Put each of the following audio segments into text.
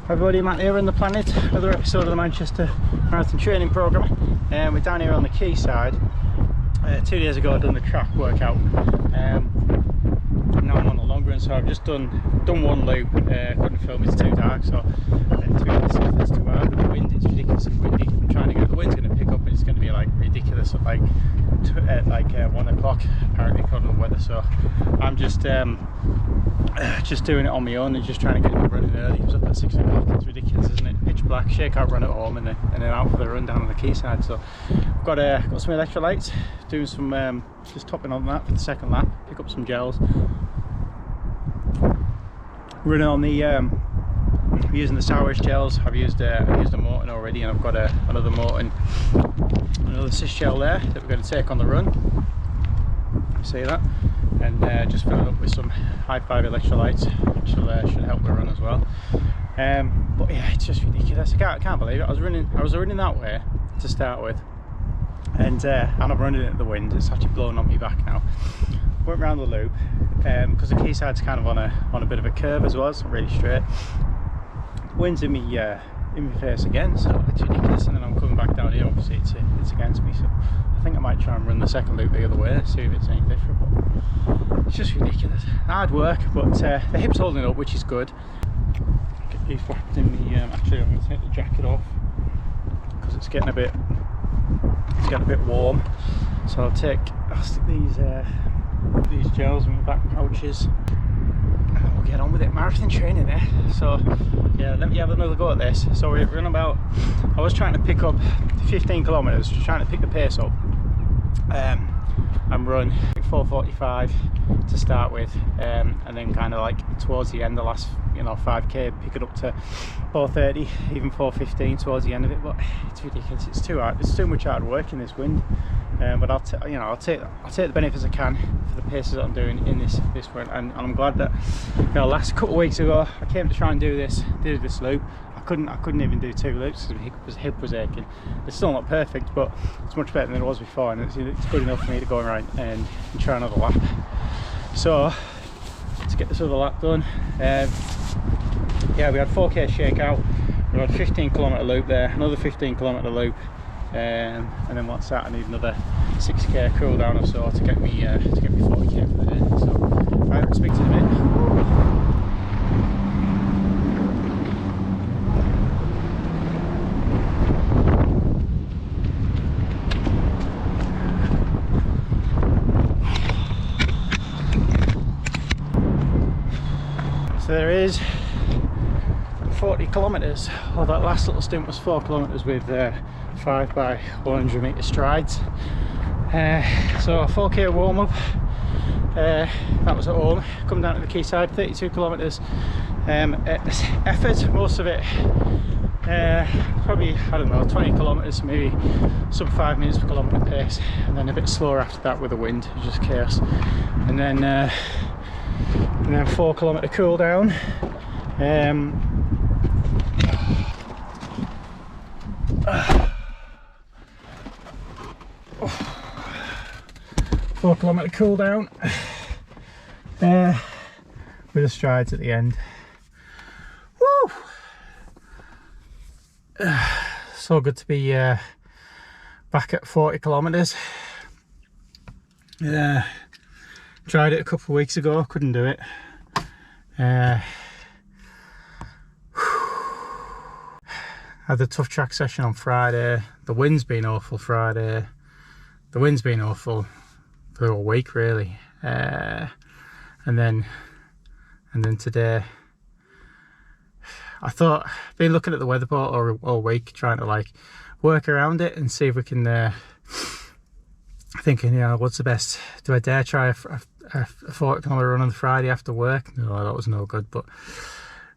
Everybody, Matt here in the Planet, another episode of the Manchester Marathon Training Programme. We're down here on the quayside. 2 days ago I'd done the track workout. Now I'm on the long run, so I've just done one loop. Couldn't film, it's too dark, so to be honest, it's too hard with the wind. It's ridiculously windy. I'm trying to get the wind's going to pick up, and it's going to be like ridiculous at like 1 o'clock apparently according to the weather. So I'm just doing it on my own and just trying to get it running early. It was up at 6 o'clock. It's ridiculous, isn't it? Pitch black, shakeout run at home, and then out for the run down on the quayside. So I've got some electrolytes, doing some just topping on that for the second lap, pick up some gels, running on the using the sourish gels. I've used a Morton already, and I've got another Morton, another cyst gel there that we're going to take on the run. You see that? And just fill it up with some high five electrolytes, which should help the run as well. But yeah, it's just ridiculous. I can't believe it. I was running that way to start with, and I'm running into the wind. It's actually blowing on me back now. Went round the loop because the quayside's kind of on a bit of a curve as well. It's not really straight. The wind's in me face again, so it's ridiculous. And then I'm coming back down here. Obviously, it's against me, so I think I might try and run the second loop the other way, see if it's any different. But it's just ridiculous. Hard work, but the hip's holding up, which is good. Get these wrapped in the. Actually, I'm going to take the jacket off because it's getting a bit warm. So I'll stick these gels in the back pouches, and we'll get on with it. Marathon training there. So yeah, let me have another go at this. So we're running about. I was trying to pick up 15 kilometers, trying to pick the pace up. And run 4:45 to start with, and then kind of like towards the end, the last 5k, pick it up to 4:30, even 4:15 towards the end of it. But it's ridiculous. It's too hard. It's too much hard work in this wind. But I'll take the benefits I can for the paces that I'm doing in this run, and I'm glad that last couple of weeks ago I came to try and do this loop. I couldn't even do 2 loops because my hip was aching. It's still not perfect, but it's much better than it was before, and it's good enough for me to go around and try another lap. So let's get this other lap done. Yeah, we had 4k shakeout. We had a 15-kilometre loop there, another 15-kilometre loop, and then what's that? I need another 6k cool down or so to get me 40k for the day. So right, I'll speak to you in a minute. So there is 40 kilometres. Oh, that last little stint was 4 kilometres with 5 by 100 metre strides. So a 4k warm up. That was at home. Come down to the quayside, 32 kilometres. Effort, most of it. Probably, I don't know, 20 kilometres, maybe sub 5 minutes per kilometre pace, and then a bit slower after that with the wind. It was just chaos. And then 4 kilometre cool down. 4 kilometre cool down with the strides at the end. Woo! So good to be back at 40 kilometres. Tried it a couple of weeks ago, couldn't do it. Had a tough track session on Friday. The wind's been awful Friday. The wind's been awful for the whole week really. And then today, I thought, been looking at the weather report all week, trying to like work around it and see if we can thinking, what's the best? Do I dare try a 40-kilometre run on the Friday after work? No, that was no good, but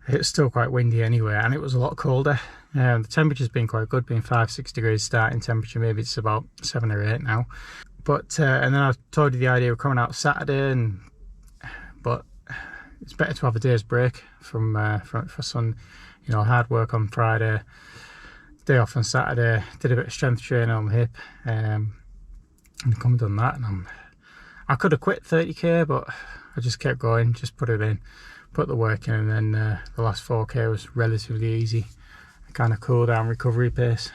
it's still quite windy anyway, and it was a lot colder. The temperature's been quite good, being 5-6 degrees starting temperature. Maybe it's about 7 or 8 now. But and then I told you the idea of coming out Saturday, but it's better to have a day's break from for some, hard work on Friday, day off on Saturday. Did a bit of strength training on the hip, and come and done that, and I could have quit 30k, but I just kept going, just put it put the work in, and then the last 4k was relatively easy. Kind of cool down recovery pace.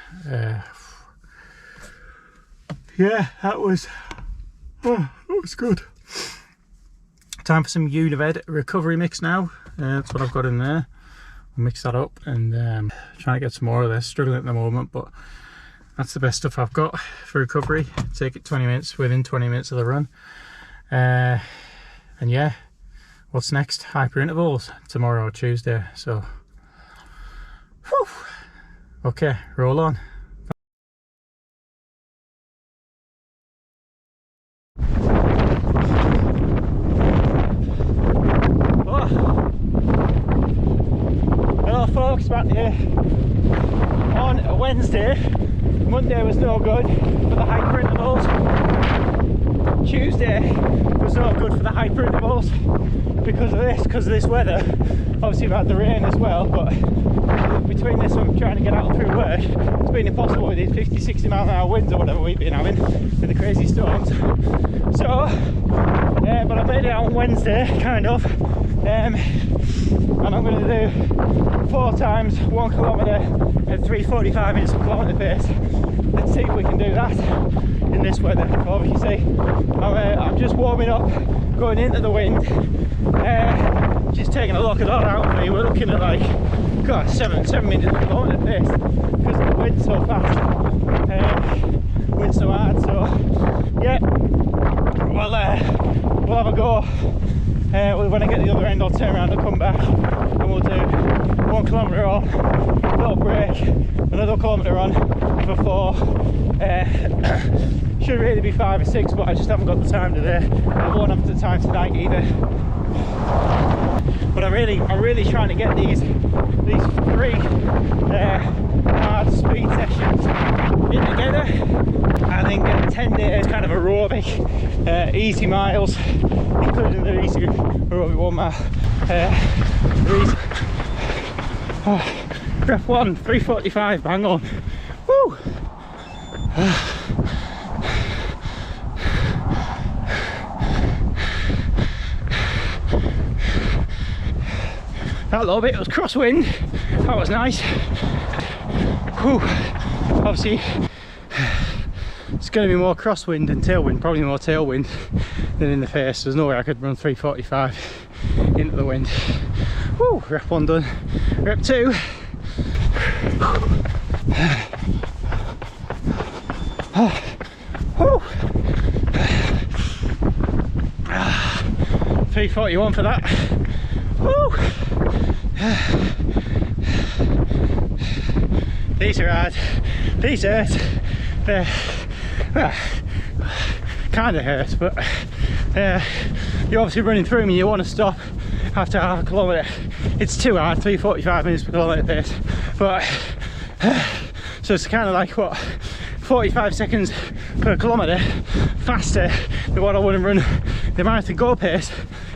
Yeah, that was good. Time for some Unived recovery mix now. That's what I've got in there. I'll mix that up and trying to get some more of this. Struggling at the moment, but that's the best stuff I've got for recovery. Take it 20 minutes, within 20 minutes of the run. And yeah, what's next? Hyper intervals tomorrow or Tuesday. So, whew. Okay, roll on. Oh. Hello folks, back here on a Wednesday. Monday was no good for the hyper intervals. Tuesday was no good for the hyper intervals because of this weather. Obviously we've had the rain as well, but between this and trying to get out through work, it's been impossible with these 50-60 mile an hour winds or whatever we've been having with the crazy storms. So but I made it out on Wednesday, kind of, and I'm going to do 4 times 1 kilometre at 3:45 minutes per kilometre pace. Let's see if we can do that in this weather. Obviously I'm just warming up, going into the wind, just taking a look at all out of me. We're looking at like, God, 7 minutes per kilometre pace because the wind's so fast, wind's so hard. So yeah, we'll have a go. When I get to the other end, I'll turn around and come back, and we'll do 1 kilometre on, a little break, another kilometre on for 4. Should really be 5 or 6, but I just haven't got the time today. I won't have the time tonight either. But I'm really trying to get these 3 hard speed sessions in together, and then get 10 days kind of aerobic, easy miles, including the easy aerobic 1 mile. Rep 1, 3:45, bang on. Woo! That little bit was crosswind, that was nice. Whew. Obviously it's going to be more crosswind than tailwind, probably more tailwind than in the face. There's no way I could run 3:45 into the wind. Woo, rep 1 done. Rep 2. Woo. 3:41 for that. Woo. These are hard. These hurt. Kind of hurt, but you're obviously running through them and you want to stop after half a kilometre. It's too hard, 3:45 minutes per kilometre pace. But so it's kind of like what, 45 seconds per kilometre faster than what I would have run the marathon goal pace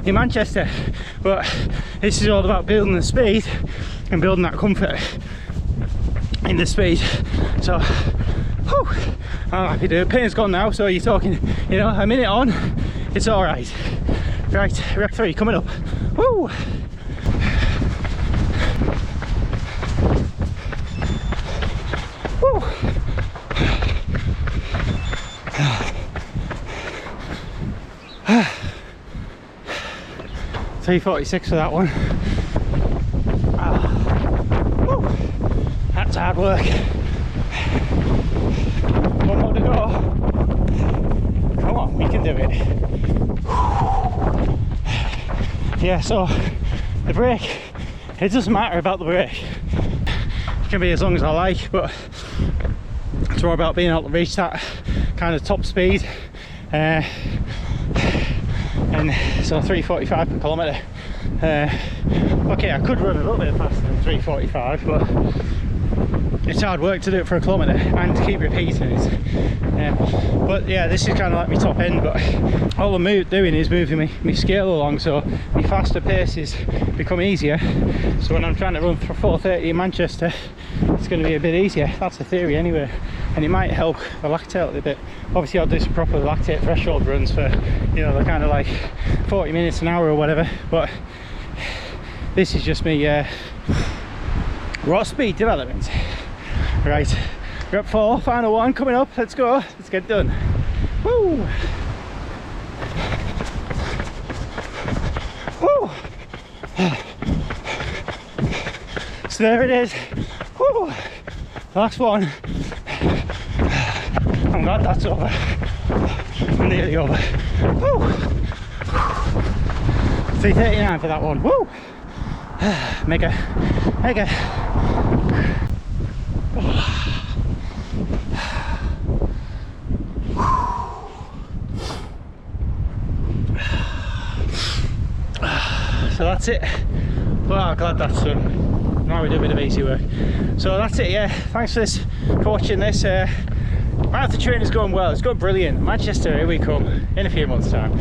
in Manchester. But this is all about building the speed and building that comfort in the speed. So whew, I'm happy to do it. Pain's gone now, so you're talking, you know, a minute on, it's all right. Right, rep 3 coming up. Woo! Woo! 3:46 for that one. That's hard work. 1 more to go. Come on, we can do it. Yeah, so the break, it doesn't matter about the break. It can be as long as I like, but it's more about being able to reach that kind of top speed. And so 3:45 per kilometre. Okay, I could run a little bit faster than 3:45, but it's hard work to do it for a kilometre and to keep repeating it. But yeah, this is kind of like my top end, but all I'm doing is moving my scale along, so my faster paces become easier. So when I'm trying to run for 4:30 in Manchester, it's going to be a bit easier. That's the theory anyway, and it might help the lactate a little bit. Obviously I'll do some proper lactate threshold runs for, you know, the kind of like 40 minutes an hour or whatever, but This is just me raw speed development. Right, we're up 4, final one coming up. Let's go, let's get it done. Woo! Woo! So there it is. Woo! Last one. I'm glad that's over. I'm nearly over. Woo! 3:39 for that one. Woo! Mega. So that's it. Well, glad that's done. Now we do a bit of easy work. So that's it, yeah. Thanks for watching this. Marathon training is going well. It's going brilliant. Manchester, here we come in a few months' time.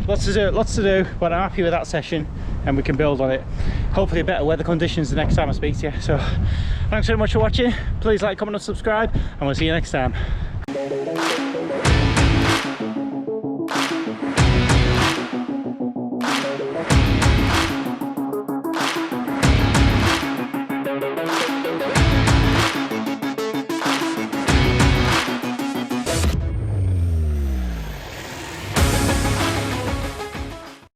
Lots to do, but I'm happy with that session, and we can build on it. Hopefully better weather conditions the next time I speak to you. So thanks very much for watching. Please like, comment and subscribe, and we'll see you next time.